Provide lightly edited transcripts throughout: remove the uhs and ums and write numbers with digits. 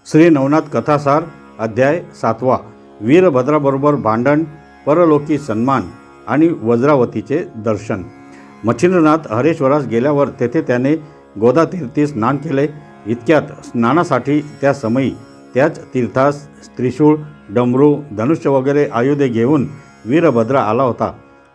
श्री नवनाथ कथासार अध्याय 7वा. वीरभद्राबरोबर भांडण, परलोकी सन्मान आणि वज्रावतीचे दर्शन. मच्छिंद्रनाथ हरेश्वरास गेल्यावर तेथे त्याने गोदातीर्थी स्नान केले. इतक्यात स्नानासाठी त्या समयी त्याच तीर्थास त्रिशूळ, डमरू, धनुष्य वगैरे आयुधे घेऊन वीरभद्र आला होता.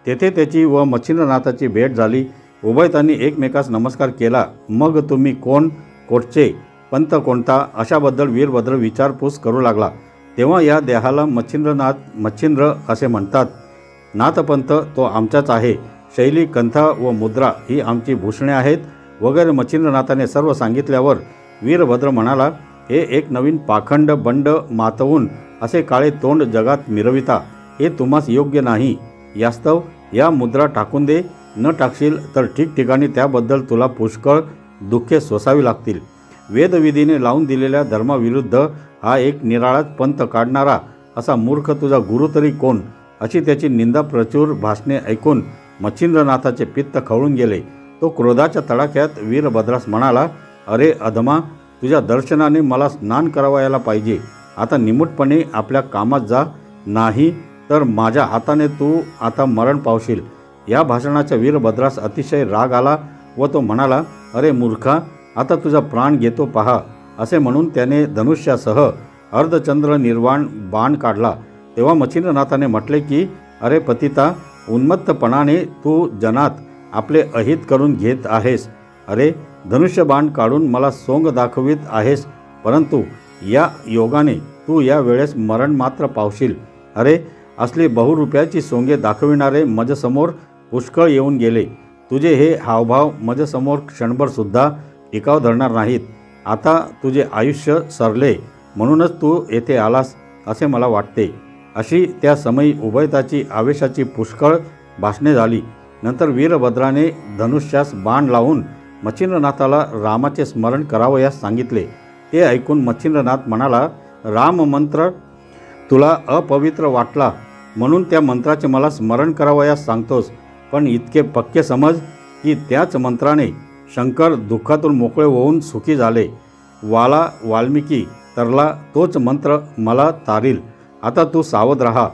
तेथे त्याची व मच्छिंद्रनाथाची भेट झाली. उभयतांनी एकमेकास नमस्कार केला. मग तुम्ही कोण, कोठचे, पंथ कोणता, अशाबद्दल वीरभद्र विचारपूस करू लागला. तेव्हा या देहाला मच्छिंद्र असे म्हणतात. नाथपंथ तो आमचाच आहे. शैली, कंथा व मुद्रा ही आमची भूषणे आहेत वगैरे मच्छिंद्रनाथाने सर्व सांगितल्यावर वीरभद्र म्हणाला, हे एक नवीन पाखंड बंड मातवून असे काळे तोंड जगात मिरविता हे तुम्हास योग्य नाही. यास्तव या मुद्रा टाकून दे. न टाकशील तर ठिकठिकाणी त्याबद्दल तुला पुष्कळ दुःखे सोसावी लागतील. वेदविधीने लावून दिलेल्या धर्माविरुद्ध हा एक निराळाच पंथ काढणारा असा मूर्ख तुझा गुरु तरी कोण, अशी त्याची निंदा प्रचूर भाषणे ऐकून मच्छिंद्रनाथाचे पित्त खवळून गेले. तो क्रोधाच्या तडाख्यात वीरभद्रास म्हणाला, अरे अधमा, तुझ्या दर्शनाने मला स्नान करावयाला पाहिजे. आता निमूटपणे आपल्या कामात जा, नाही तर माझ्या हाताने तू आता मरण पावशील. या भाषणाच्या वीरभद्रास अतिशय राग आला व तो म्हणाला, अरे मूर्खा, आता तुझा प्राण घेतो पहा. असे म्हणून त्याने धनुष्यासह अर्धचंद्र निर्वाण बाण काढला. तेव्हा मच्छिंद्रनाथाने म्हटले की, अरे पतिता, उन्मत्तपणाने तू जनात आपले अहित करून घेत आहेस. अरे धनुष्य बाण काढून मला सोंग दाखवित आहेस, परंतु या योगाने तू या वेळेस मरण मात्र पावशील. अरे असली बहुरुपयाची सोंगे दाखविणारे मजसमोर पुष्कळ येऊन गेले. तुझे हे हावभाव मजसमोर क्षणभरसुद्धा टिकाव धरणार नाहीत. आता तुझे आयुष्य सरले म्हणूनच तू येथे आलास असे मला वाटते. अशी त्या समयी उभयताची आवेशाची पुष्कळ भाषणे झाली. नंतर वीरभद्राने धनुष्यास बाण लावून मच्छिंद्रनाथाला रामाचे स्मरण करावयास सांगितले. ते ऐकून मच्छिंद्रनाथ म्हणाला, राम मंत्र तुला अपवित्र वाटला म्हणून त्या मंत्राचे मला स्मरण करावयास सांगतोस. पण इतके पक्के समज की त्याच मंत्राने शंकर दुःखातून मोकळे होऊन सुखी झाले. वाला वाल्मिकी तरला तोच मंत्र मला तारील. आता तू सावध राहा.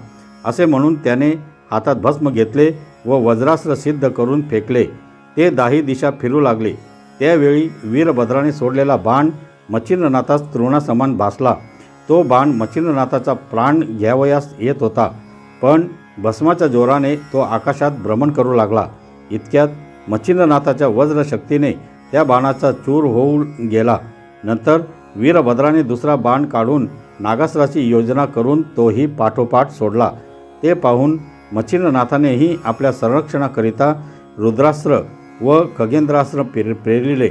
असे म्हणून त्याने हातात भस्म घेतले व वज्रास्त्र सिद्ध करून फेकले. ते दाही दिशा फिरू लागले. त्यावेळी वीरभद्राने सोडलेला बाण मच्छिंद्रनाथास तृणासमान भासला. तो बाण मच्छिंद्रनाथाचा प्राण घ्यावयास येत होता, पण भस्माच्या जोराने तो आकाशात भ्रमण करू लागला. इतक्यात मच्छिंद्रनाथाच्या वज्रशक्तीने त्या बाणाचा चूर होऊन गेला. नंतर वीरभद्राने दुसरा बाण काढून नागास्त्राची योजना करून तोही पाठोपाठ सोडला. ते पाहून मच्छिंद्रनाथानेही आपल्या संरक्षणाकरिता रुद्रास्त्र व खगेंद्रास्त्र प्रेरिले.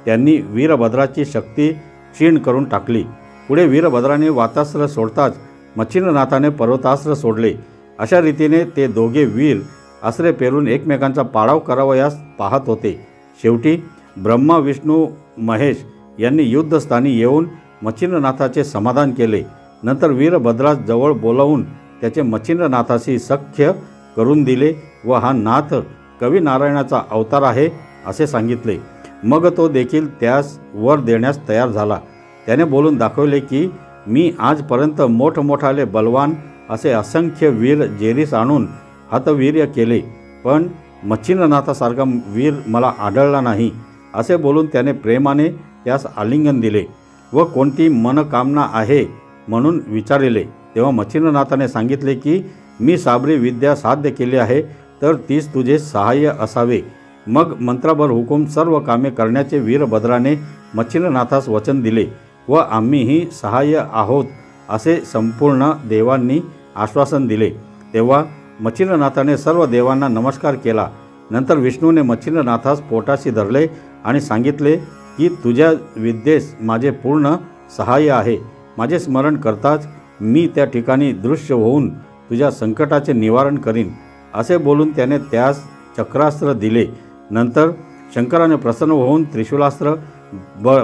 त्यांनी वीरभद्राची शक्ती क्षीण करून टाकली. पुढे वीरभद्राने वातास्त्र सोडताच मच्छिंद्रनाथाने पर्वतास्त्र सोडले. अशा रीतीने ते दोघे वीर आश्रय पेरून एकमेकांचा पाडाव करावयास पाहत होते. शेवटी ब्रह्मा, विष्णू, महेश यांनी युद्धस्थानी येऊन मच्छिंद्रनाथाचे समाधान केले. नंतर वीरभद्रास जवळ बोलावून त्याचे मच्छिंद्रनाथाशी सख्य करून दिले व हा नाथ कवी नारायणाचा अवतार आहे असे सांगितले. मग तो देखील त्यास वर देण्यास तयार झाला. त्याने बोलून दाखवले की, मी आजपर्यंत मोठमोठाले बलवान असे असंख्य वीर जेरीस आणून हतवीर्य केले, पण मच्छिंद्रनाथासारखा वीर मला आढळला नाही. असे बोलून त्याने प्रेमाने त्यास आलिंगन दिले व कोणती मनकामना आहे म्हणून विचारले. तेव्हा मच्छिंद्रनाथाने सांगितले की, मी साबरी विद्या साध्य केली आहे, तर तीच तुझे सहाय्य असावे. मग मंत्राभर हुकूम सर्व कामे करण्याचे वीरभद्राने मच्छिंद्रनाथास वचन दिले व आम्हीही सहाय्य आहोत असे संपूर्ण देवांनी आश्वासन दिले. तेव्हा मच्छिंद्रनाथाने सर्व देवांना नमस्कार केला. नंतर विष्णूने मच्छिंद्रनाथास पोटाशी धरले आणि सांगितले की, तुझ्या विद्येस माझे पूर्ण सहाय्य आहे. माझे स्मरण करताच मी त्या ठिकाणी दृश्य होऊन तुझ्या संकटाचे निवारण करीन. असे बोलून त्याने त्यास चक्रास्त्र दिले. नंतर शंकराने प्रसन्न होऊन त्रिशूलास्त्र,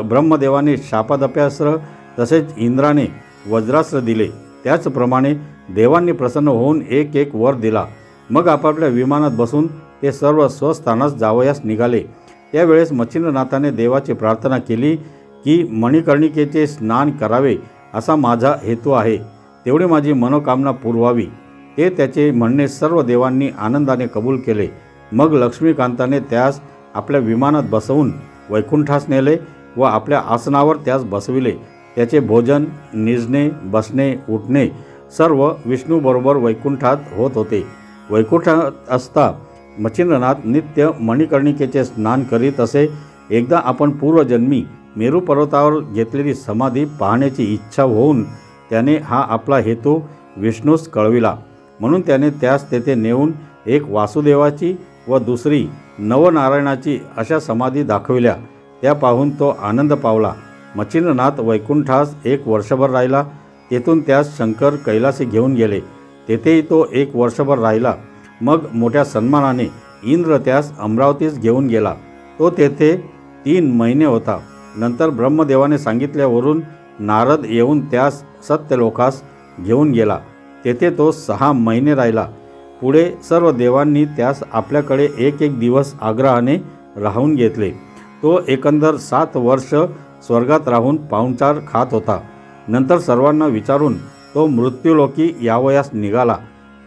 ब्रह्मदेवाने शापादप्यास्त्र, तसेच इंद्राने वज्रास्त्र दिले. त्याचप्रमाणे देवांनी प्रसन्न होऊन एक एक वर दिला. मग आपापल्या विमानात बसून ते सर्व स्वस्थानास जावयास निघाले. त्यावेळेस मच्छिंद्रनाथाने देवाची प्रार्थना केली की मणिकर्णिकेचे स्नान करावे असा माझा हेतू आहे, तेवढी माझी मनोकामना पुरवावी. ते त्याचे म्हणणे सर्व देवांनी आनंदाने कबूल केले. मग लक्ष्मीकांताने त्यास आपल्या विमानात बसवून वैकुंठास नेले व आपल्या आसनावर त्यास बसविले. त्याचे भोजन, निजणे, बसणे, उठणे सर्व विष्णूबरोबर वैकुंठात होत होते. वैकुंठात असता मच्छिंद्रनाथ नित्य मणिकर्णिकेचे स्नान करीत असे. एकदा आपण पूर्वजन्मी मेरू पर्वतावर घेतलेली समाधी पाहण्याची इच्छा होऊन त्याने हा आपला हेतू विष्णूस कळविला. म्हणून त्याने त्यास तेथे नेऊन एक वासुदेवाची व दुसरी नवनारायणाची अशा समाधी दाखविल्या. त्या पाहून तो आनंद पावला. मच्छिंद्रनाथ वैकुंठास 1 वर्षभर राहिला. तेथून त्यास शंकर कैलासी घेऊन गेले. तेथेही तो 1 वर्षभर राहिला. मग मोठ्या सन्मानाने इंद्र त्यास अमरावतीस घेऊन गेला. तो तेथे 3 महिने होता. नंतर ब्रह्मदेवाने सांगितल्यावरून नारद येऊन त्यास सत्यलोकास घेऊन गेला. तेथे तो 6 महिने राहिला. पुढे सर्व देवांनी त्यास आपल्याकडे 1 दिवस आग्रहाने राहून घेतले. तो एकंदर 7 वर्ष स्वर्गात राहून पाहुणचार खात होता. नंतर सर्वांना विचारून तो मृत्यूलोकी यावयास निघाला.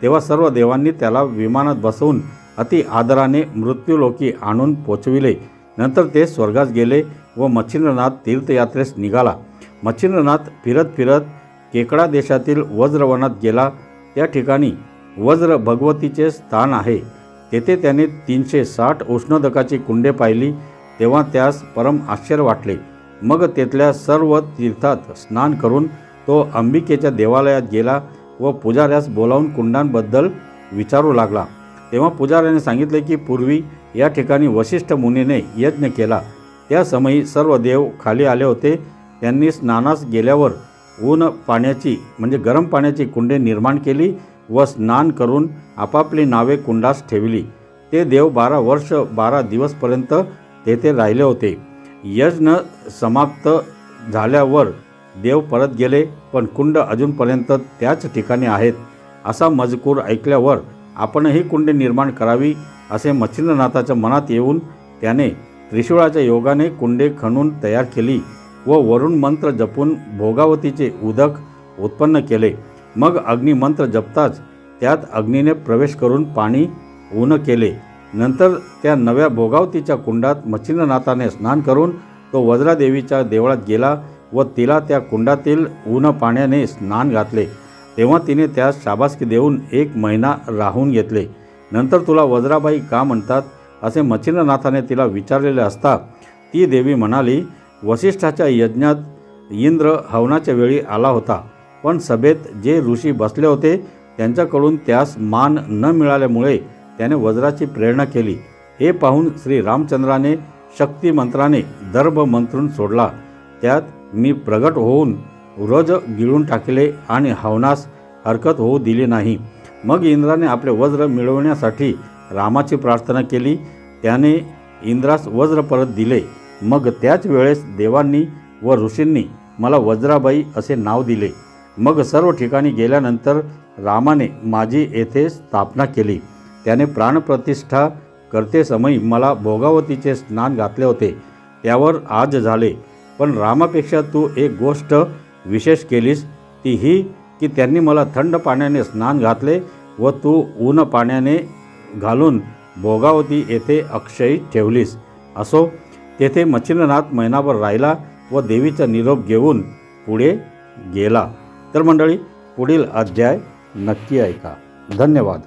तेव्हा सर्व देवांनी त्याला विमानात बसवून अति आदराने मृत्यूलोकी आणून पोचविले. नंतर ते स्वर्गास गेले व मच्छिंद्रनाथ तीर्थयात्रेस निघाला. मच्छिंद्रनाथ फिरत फिरत केकडा देशातील वज्रवनात गेला. त्या ठिकाणी वज्र भगवतीचे स्थान आहे. तेथे त्याने 360 उष्णोदकाची कुंडे पाहिली. तेव्हा त्यास परम आश्चर्य वाटले. मग तेथल्या सर्व तीर्थात स्नान करून तो अंबिकेच्या देवालयात गेला व पुजाऱ्यास बोलावून कुंडांबद्दल विचारू लागला. तेव्हा पुजाऱ्याने सांगितले की पूर्वी या ठिकाणी वशिष्ठ मुनीने यज्ञ केला. त्या समयी सर्व देव खाली आले होते. त्यांनी स्नानास गेल्यावर ऊन पाण्याची म्हणजे गरम पाण्याची कुंडे निर्माण केली व स्नान करून आपापली नावे कुंडास ठेवली. ते देव 12 वर्ष 12 दिवसपर्यंत तेथे राहिले होते. यज्ञ समाप्त झाल्यावर देव परत गेले, पण कुंड अजूनपर्यंत त्याच ठिकाणी आहेत. असा मजकूर ऐकल्यावर आपणही कुंडे निर्माण करावी असे मच्छिंद्रनाथाच्या मनात येऊन त्याने त्रिशूळाच्या योगाने कुंडे खणून तयार केली व वरुण मंत्र जपून भोगावतीचे उदक उत्पन्न केले. मग अग्निमंत्र जपताच त्यात अग्नीने प्रवेश करून पाणी ऊन केले. नंतर त्या नव्या भोगावतीच्या कुंडात मच्छिंद्रनाथाने स्नान करून तो वज्रादेवीच्या देवळात गेला व तिला त्या कुंडातील ऊन पाण्याने स्नान घातले. तेव्हा तिने त्यास शाबासकी देऊन 1 महिना राहून घेतले. नंतर तुला वज्राबाई का म्हणतात असे मच्छिंद्रनाथाने तिला विचारलेले असता ती देवी म्हणाली, वसिष्ठाच्या यज्ञात इंद्र हवनाच्या वेळी आला होता, पण सभेत जे ऋषी बसले होते त्यांच्याकडून त्यास मान न मिळाल्यामुळे त्याने वज्राची प्रेरणा केली. हे पाहून श्री रामचंद्राने शक्ती मंत्राने दर्भ मंत्रून सोडला. त्यात मी प्रगट होऊन रोज गिळून टाकले आणि हवनास हरकत होऊ दिली नाही. मग इंद्राने आपले वज्र मिळवण्यासाठी रामाची प्रार्थना केली. त्याने इंद्रास वज्र परत दिले. मग त्याच वेळेस देवांनी व ऋषींनी मला वज्राबाई असे नाव दिले. मग सर्व ठिकाणी गेल्यानंतर रामाने माझी येथे स्थापना केली. त्याने प्राणप्रतिष्ठा करते समयी मला भोगावतीचे स्नान घातले होते. त्यावर आज झाले. पण रामापेक्षा तू एक गोष्ट विशेष केलीस, ती ही की त्यांनी मला थंड पाण्याने स्नान घातले व तू ऊन पाण्याने घालून भोगावती येथे अक्षयी ठेवलीस. असो, तेथे मच्छिंद्रनाथ महिनाभर राहिला व देवीचा निरोप घेऊन पुढे गेला. तर मंडळी, पुढील अध्याय नक्की ऐका. धन्यवाद.